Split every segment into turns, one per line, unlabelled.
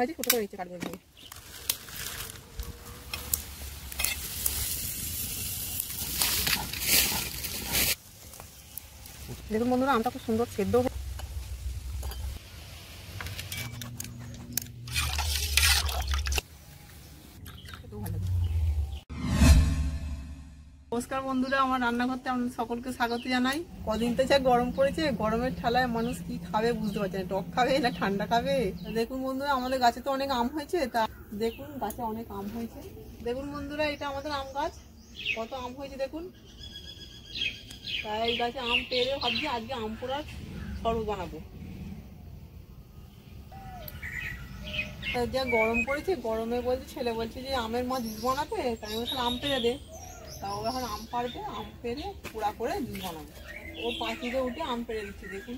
হয়েছে ছোটো করে নিচ্ছে কাঠগুলো নিয়ে। দেখুন বন্ধুরা আমটা খুব সুন্দর সেদ্ধ নমস্কার বন্ধুরা, আমার রান্নাঘরতে আপনাদের সকলকে স্বাগত জানাই। কদিন তো যা গরম পড়েছে, গরমের ঠালায় মানুষ কি খাবে বুঝতে পারছে না, টক খাবে না ঠান্ডা খাবে। দেখুন বন্ধুরা আমাদের গাছে তো অনেক আম হয়েছে, তা দেখুন গাছে অনেক আম হয়েছে। দেখুন বন্ধুরা এটা আমাদের আম গাছ, কত আম হয়েছে দেখুন। তাই এই গাছে আম পেরে ভাবছি আজকে আম পোড়ার শরবত বানাবো। যা গরম পড়েছে, গরমে বলছে ছেলে বলছে যে আমের মা জুস বানাতে, তাই বলছে আম পেরে দে। তাও এখন আম পাড়বে, আম পেরে পোড়া করে জুস বানাবো। ও পাখিতে উঠে আম পেরে দিচ্ছে দেখুন।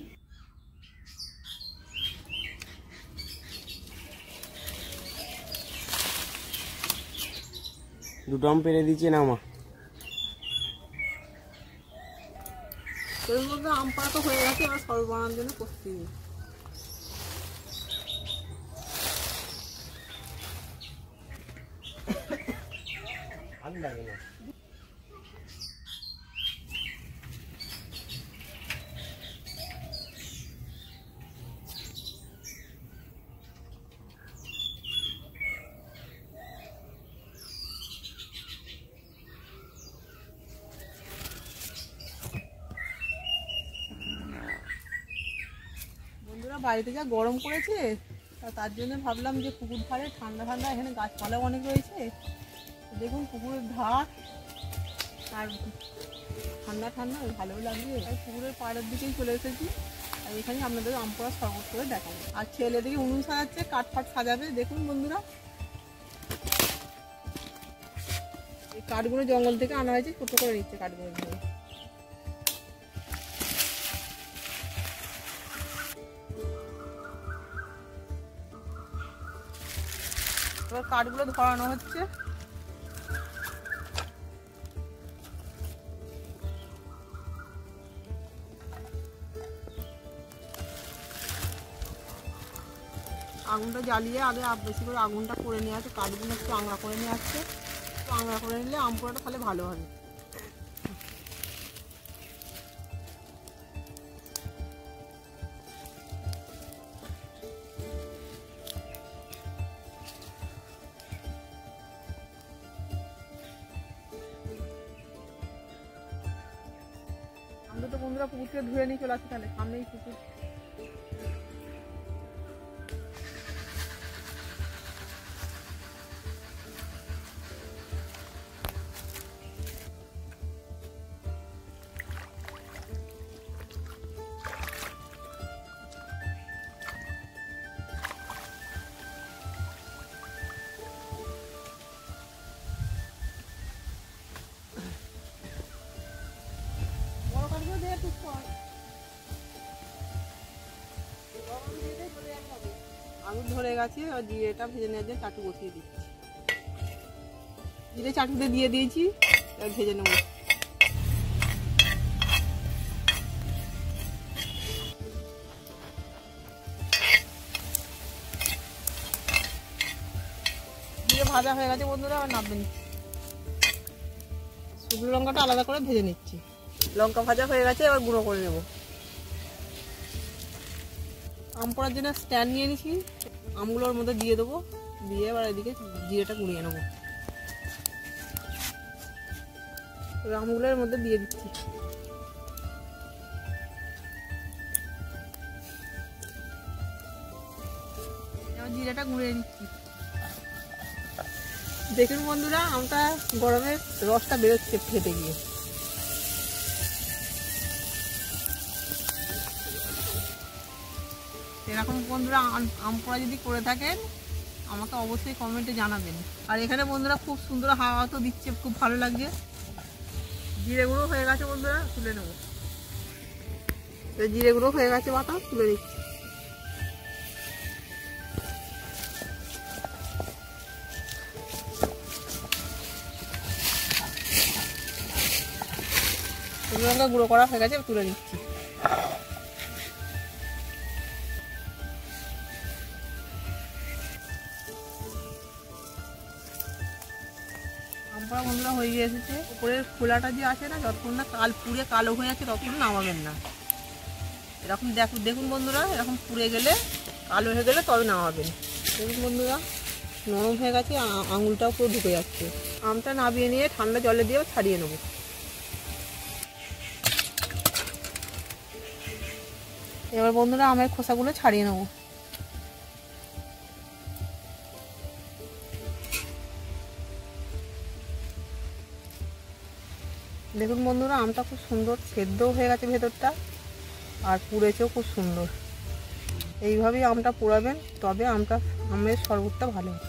দুটো আম পেরে দিচ্ছে না মা।
তোর মধ্যে আম পাড়া তো হয়ে গেছে, এবার শরবত বানানোর জন্য প্রস্তুতি নিই।
ভালো লাগে না।
বন্ধুরা বাড়িতে যা গরম পড়েছে, তার জন্য ভাবলাম যে পুকুর ধারে ঠান্ডা ঠান্ডা, এখানে গাছপালাও অনেক রয়েছে। দেখুন পুকুরের ধার আর ঠান্ডা ঠান্ডা ভালোও লাগবে, তাই পুকুরের পাড়ের দিকেই চলে এসেছি। আর এখানে আপনাদের আম পোড়া শরবত করে দেখাবো। আর ছেলে দিকে উনুন সাজাচ্ছে, কাঠ ফাট সাজাবে। দেখুন বন্ধুরা এই কাঠগুলো জঙ্গল থেকে আনা হয়েছে, ছোটো করে নিচ্ছে কাঠগুলো দিয়ে। এবার কাঠগুলো ধরানো হচ্ছে। আগুনটা জ্বালিয়ে আগে বেশি করে আগুনটা করে নিয়ে আসছে, কাঠগুলো একটু আংড়া করে নিয়ে আসছে। একটু আংড়া করে নিলে আম পোড়াটা তাহলে ভালো হবে। আমরা তো বন্ধুরা পুকুর থেকে ধুয়ে নিয়ে চলে আসছি, তাহলে সামনেই পুকুর। আগুন ধরে গেছে, আর জিরেটা ভেজে নেওয়ার জন্য চাটু বসিয়ে দিচ্ছি। জিরে চাটুতে দিয়ে দিয়েছি, এবার ভেজে নেব। জিরে ভাজা হয়ে গেছে বন্ধুরা, আর নামবে নিচ্ছি। শুকনো লঙ্কাটা আলাদা করে ভেজে নিচ্ছি। লঙ্কা ভাজা হয়ে গেছে, এবার গুঁড়ো করে নেব। আম পোড়ার জন্য স্ট্যান্ড নিয়ে নিয়েছি, আমগুলোর মধ্যে দিয়ে দেবো, দিয়ে এবার এদিকে জিরেটা গুঁড়িয়ে নেবো। এবার আমগুলোর মধ্যে দিয়ে দিচ্ছি। এবার জিরেটা গুঁড়িয়ে নিচ্ছি। দেখুন বন্ধুরা আমটা গরমের রসটা বেরোচ্ছে ফেটে গিয়ে। এরকম বন্ধুরা আম পোড়া যদি করে থাকেন আমাকে অবশ্যই কমেন্টে জানাবেন। আর এখানে বন্ধুরা খুব সুন্দর হাওয়া তো দিচ্ছে, খুব ভালো লাগছে। জিরে গুঁড়ো হয়ে গেছে বন্ধুরা, তুলে নেব। জিরে গুঁড়ো হয়ে গেছে, বাতা তুলে নিচ্ছি। শুকনো লঙ্কা গুঁড়ো করা হয়ে গেছে, তুলে নিচ্ছি। করা বন্ধুরা হয়ে গিয়েছে। উপরের খোলাটা যে আছে না, যতক্ষণ না পুড়ে কালো হয়ে যাচ্ছে ততক্ষণ নামাবেন না। এরকম দেখুন বন্ধুরা, এরকম পুড়ে গেলে কালো হয়ে গেলে তবে নামাবেন। দেখুন বন্ধুরা নরম হয়ে গেছে, আঙুলটাও পুরো ঢুকে যাচ্ছে। আমটা নামিয়ে নিয়ে ঠান্ডা জলে দিয়েও ছাড়িয়ে নেব। এবার বন্ধুরা আমের খোসাগুলো ছাড়িয়ে নেব। দেখুন বন্ধুরা আমটা খুব সুন্দর সেদ্ধও হয়ে গেছে ভেতরটা, আর পুড়েছেও খুব সুন্দর। এইভাবেই আমটা পোড়াবেন, তবে আমের শরবতটা ভালো হবে।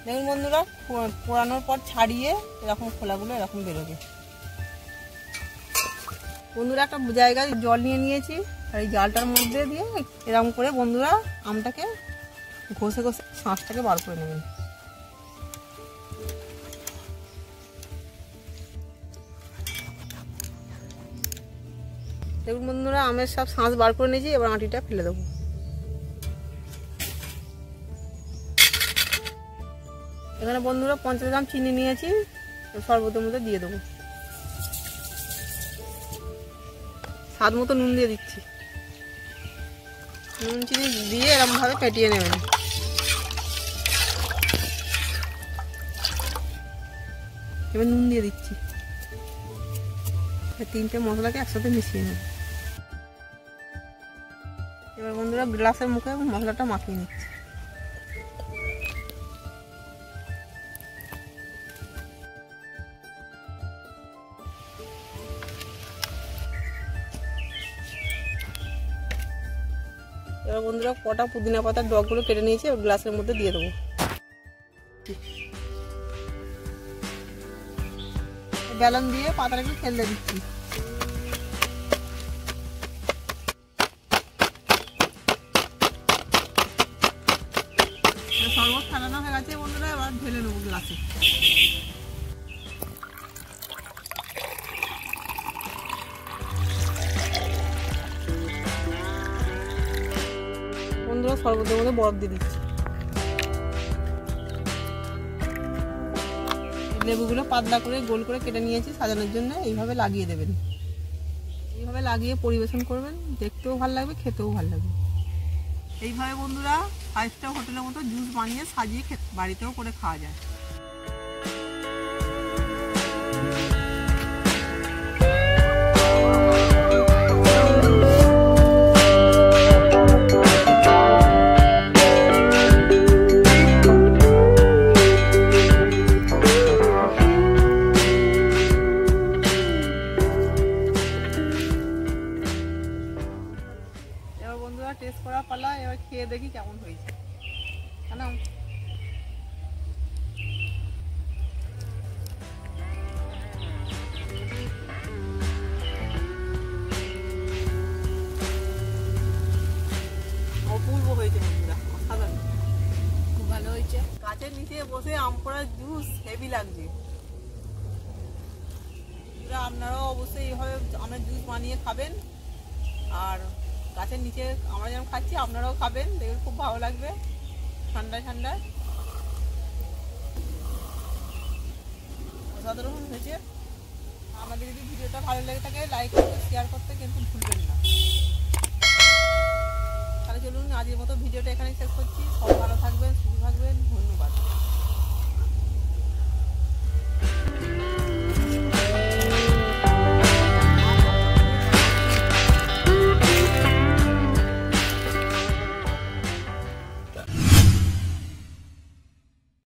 দেখুন বন্ধুরা পোড়ানোর পর ছাড়িয়ে এরকম খোলাগুলো এরকম বেরোবে। বন্ধুরা একটা জায়গায় জল নিয়ে নিয়েছি, আর এই জালটার মধ্যে দিয়ে এরকম করে বন্ধুরা আমটাকে ঘষে ঘষে শাঁসটাকে বার করে নেবেন। দেখুন বন্ধুরা আমের সব শাঁস বার করে নিয়েছি, এবার আটিটা ফেলে দেবো। এখানে বন্ধুরা 50 গ্রাম চিনি নিয়েছি, শরবতের মধ্যে দিয়ে দেবো। স্বাদ মতো নুন দিয়ে দিচ্ছি। নুন চিনি দিয়ে এরকম ভাবে ফেটিয়ে নেবেন। এবার নুন দিয়ে দিচ্ছি। তিনটে মশলাকে একসাথে মিশিয়ে নেব। এবার বন্ধুরা গ্লাসের মুখে মশলাটা মাখিয়ে নিচ্ছি। এবার বন্ধুরা কটা পুদিনা পাতার ডগগুলো কেটে নিয়েছি, গ্লাসের মধ্যে দিয়ে দেবো। বেলন দিয়ে পাতাটাকে ফেলে দিচ্ছি। শরবত ফেলানো হয়ে গেছে বন্ধুরা, এবার ঢেলে নেবো গ্লাসে। বন্ধুরা শরবতের মধ্যে বরফ দিয়ে দিচ্ছি। লেবুগুলো পাতলা করে গোল করে কেটে নিয়েছি সাজানোর জন্য। এইভাবে লাগিয়ে দেবেন, এইভাবে লাগিয়ে পরিবেশন করবেন। দেখতেও ভালো লাগবে, খেতেও ভালো লাগবে। এইভাবে বন্ধুরা 5 স্টার হোটেলের মতো জুস বানিয়ে সাজিয়ে বাড়িতেও করে খাওয়া যায়। বন্ধুরা টেস্ট করা পালা, এবার খেয়ে দেখি কেমন হয়েছে। অপূর্ব হয়েছে বন্ধুরা, অসাধারণ, খুব ভালো হয়েছে। গাছের নিচে বসে আম পোড়ার জুস হেভি লাগছে। আপনারাও অবশ্যই এইভাবে আমের জুস বানিয়ে খাবেন, আর গাছের নিচে আমরা যেমন খাচ্ছি আপনারাও খাবেন, দেখবেন খুব ভালো লাগবে ঠান্ডায় ঠান্ডায়। অসাধারণ হয়েছে। আমাদের যদি ভিডিওটা ভালো লেগে থাকে লাইক করতে, শেয়ার করতে কিন্তু ভুলবেন না। তাহলে চলুন আজকের মতো ভিডিওটা এখানে শেষ করছি। সব ভালো থাকবেন, সুস্থ থাকবেন, ধন্যবাদ।